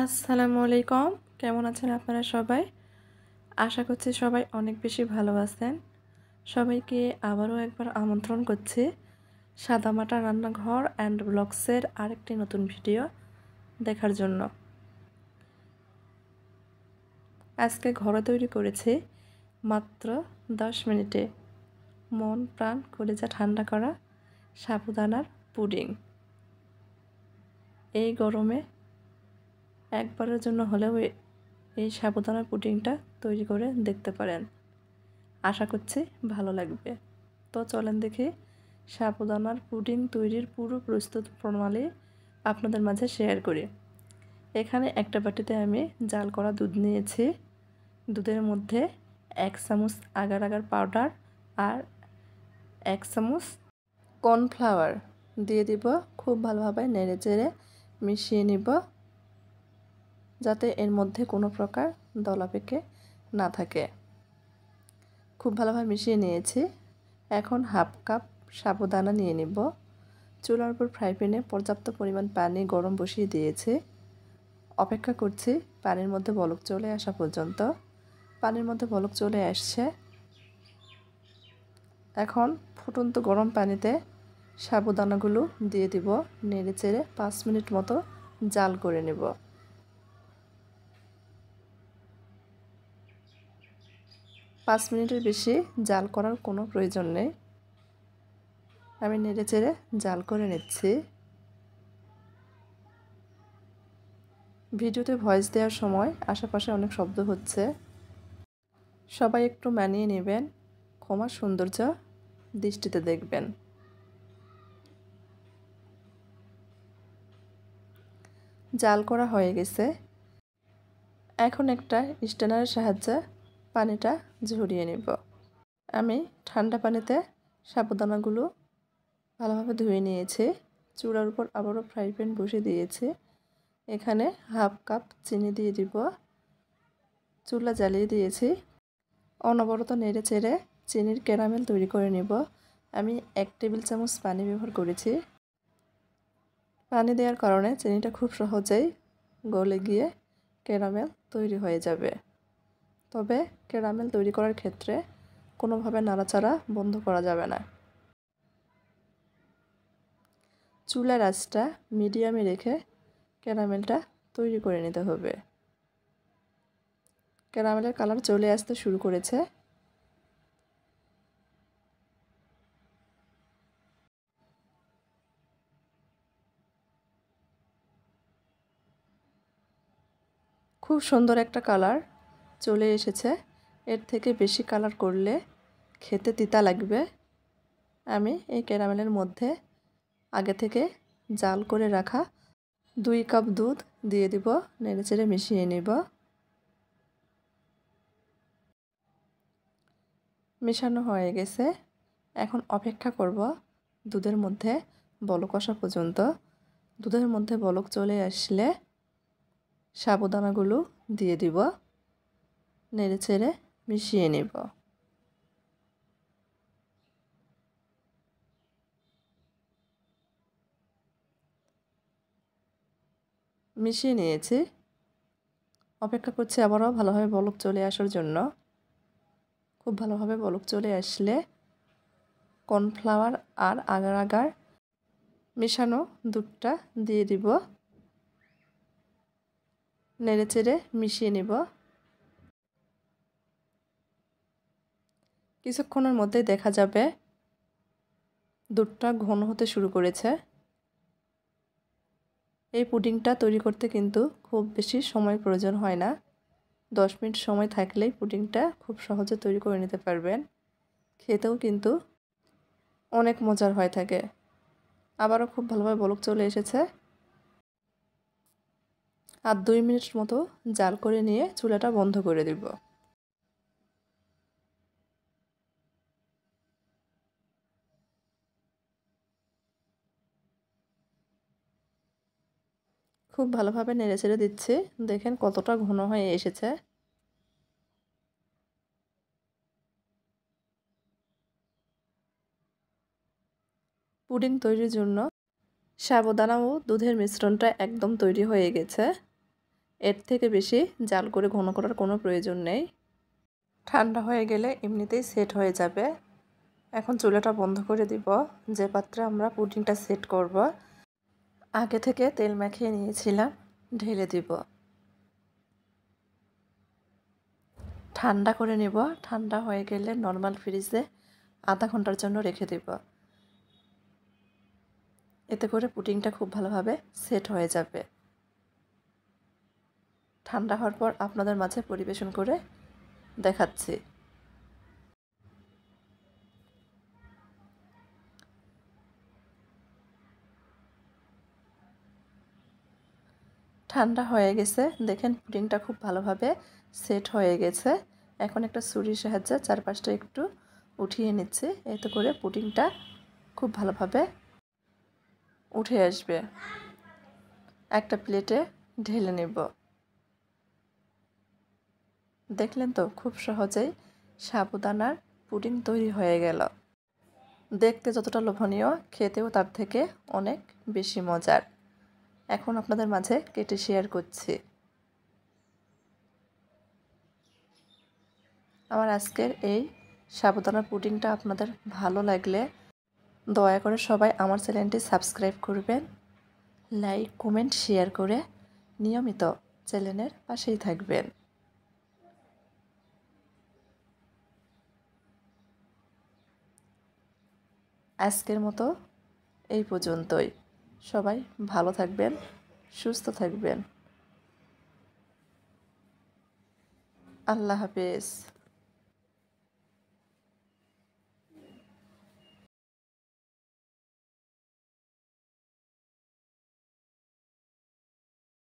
আসসালামু আলাইকুম। কেমন আছেন আপনারা সবাই? আশা করছি সবাই অনেক বেশি ভালো আছেন। সবাইকে আবারও একবার আমন্ত্রণ করছি সাদামাটা রান্নাঘর অ্যান্ড ব্লগসের আরেকটি নতুন ভিডিও দেখার জন্য। আজকে ঘরে তৈরি করেছি মাত্র 10 মিনিটে মন প্রাণ কলিজা ঠান্ডা করা সাবুদানার পুডিং। এই গরমে একবারের জন্য হলেও এই সাবুদানার পুডিংটা তৈরি করে দেখতে পারেন। আশা করছি ভালো লাগবে। তো চলেন দেখি সাবুদানার পুডিং তৈরির পুরো প্রস্তুত প্রণালী আপনাদের মাঝে শেয়ার করি। এখানে একটা বাটিতে আমি জাল করা দুধ নিয়েছি। দুধের মধ্যে 1 চামচ আগার আগার পাউডার আর 1 চামচ কর্নফ্লাওয়ার দিয়ে দিব। খুব ভালোভাবে নেড়ে চেড়ে মিশিয়ে নিব যাতে এর মধ্যে কোনো প্রকার দলা পেকে না থাকে। খুব ভালোভাবে মিশিয়ে নিয়েছি। এখন হাফ কাপ সাবুদানা নিয়ে নিব। চুলার উপর ফ্রাই প্যানে পর্যাপ্ত পরিমাণ পানি গরম বসিয়ে দিয়েছি। অপেক্ষা করছি পানির মধ্যে বলক চলে আসা পর্যন্ত। পানির মধ্যে বলক চলে আসছে। এখন ফুটন্ত গরম পানিতে সাবুদানাগুলো দিয়ে দিব। নেড়ে চেড়ে 5 মিনিট মতো জাল করে নেব। পাঁচ মিনিটের বেশি জাল করার কোনো প্রয়োজন নেই। আমি নেড়ে চেড়ে জাল করে নিচ্ছি। ভিডিওতে ভয়েস দেওয়ার সময় আশেপাশে অনেক শব্দ হচ্ছে, সবাই একটু মানিয়ে নেবেন। ক্ষমার সৌন্দর্য দৃষ্টিতে দেখবেন। জাল করা হয়ে গেছে। এখন একটা স্ট্যানারের সাহায্যে পানিটা ঝরিয়ে নেব। আমি ঠান্ডা পানিতে সাবুদানাগুলো ভালোভাবে ধুয়ে নিয়েছি। চুলার উপর আবারও ফ্রাই প্যান বসিয়ে দিয়েছি। এখানে হাফ কাপ চিনি দিয়ে দিব। চুলা জ্বালিয়ে দিয়েছি। অনবরত নেড়ে চেড়ে চিনির ক্যারামেল তৈরি করে নেব। আমি 1 টেবিল চামচ পানি ব্যবহার করেছি। পানি দেওয়ার কারণে চিনিটা খুব সহজেই গলে গিয়ে ক্যারামেল তৈরি হয়ে যাবে। তবে ক্যারামেল তৈরি করার ক্ষেত্রে কোনোভাবে নাড়াচাড়া বন্ধ করা যাবে না। চুলার আঁচটা মিডিয়ামে রেখে ক্যারামেলটা তৈরি করে নিতে হবে। ক্যারামেলের কালার চলে আসতে শুরু করেছে। খুব সুন্দর একটা কালার চলে এসেছে। এর থেকে বেশি কালার করলে খেতে তিতা লাগবে। আমি এই ক্যারামেলের মধ্যে আগে থেকে জাল করে রাখা 2 কাপ দুধ দিয়ে দিব। নেড়েচেড়ে মিশিয়ে নেব। মেশানো হয়ে গেছে। এখন অপেক্ষা করব দুধের মধ্যে বলক আসা পর্যন্ত। দুধের মধ্যে বলক চলে আসলে সাবুদানাগুলো দিয়ে দিব। নেড়েচেড়ে মিশিয়ে নেব। মিশিয়ে নিয়েছি। অপেক্ষা করছি আবারও ভালোভাবে বলক চলে আসার জন্য। খুব ভালোভাবে বলক চলে আসলে কর্নফ্লাওয়ার আর আগার আগার মেশানো দুধটা দিয়ে দিব। নেড়েচেড়ে মিশিয়ে নেব। কিছুক্ষণের মধ্যেই দেখা যাবে দুধটা ঘন হতে শুরু করেছে। এই পুডিংটা তৈরি করতে কিন্তু খুব বেশি সময় প্রয়োজন হয় না। 10 মিনিট সময় থাকলেই পুডিংটা খুব সহজে তৈরি করে নিতে পারবেন। খেতেও কিন্তু অনেক মজার হয়ে থাকে। আবারও খুব ভালোভাবে বলক চলে এসেছে। আর 2 মিনিট মতো জাল করে নিয়ে চুলাটা বন্ধ করে দিব। খুব ভালোভাবে নেড়েচেড়ে দিচ্ছি। দেখেন কতটা ঘন হয়ে এসেছে। পুডিং তৈরির জন্য সাবুদানা ও দুধের মিশ্রণটা একদম তৈরি হয়ে গেছে। এর থেকে বেশি জাল করে ঘন করার কোনো প্রয়োজন নেই। ঠান্ডা হয়ে গেলে এমনিতেই সেট হয়ে যাবে। এখন চুলাটা বন্ধ করে দিব। যে পাত্রে আমরা পুডিংটা সেট করব, আগে থেকে তেল মাখিয়ে নিয়েছিলাম, ঢেলে দিব। ঠান্ডা করে নেব। ঠান্ডা হয়ে গেলে নর্মাল ফ্রিজে আধা ঘন্টার জন্য রেখে দেব। এতে করে পুডিংটা খুব ভালোভাবে সেট হয়ে যাবে। ঠান্ডা হওয়ার পর আপনাদের মাঝে পরিবেশন করে দেখাচ্ছি। ঠান্ডা হয়ে গেছে, দেখেন পুডিংটা খুব ভালোভাবে সেট হয়ে গেছে। এখন একটা ছুরির সাহায্যে চারপাশটা একটু উঠিয়ে নিচ্ছি, এতে করে পুডিংটা খুব ভালোভাবে উঠে আসবে। একটা প্লেটে ঢেলে নেব। দেখলেন তো, খুব সহজেই সাবুদানার পুডিং তৈরি হয়ে গেল। দেখতে যতটা লোভনীয়, খেতেও তার থেকে অনেক বেশি মজার। এখন আপনাদের মাঝে কেটে শেয়ার করছি। আমার আজকের এই সাবুদানার পুডিংটা আপনাদের ভালো লাগলে দয়া করে সবাই আমার চ্যানেলটি সাবস্ক্রাইব করবেন, লাইক কমেন্ট শেয়ার করে নিয়মিত চ্যানেলের পাশেই থাকবেন। আজকের মতো এই পর্যন্তই। সবাই ভালো থাকবেন, সুস্থ থাকবেন। আল্লাহ হাফেজ।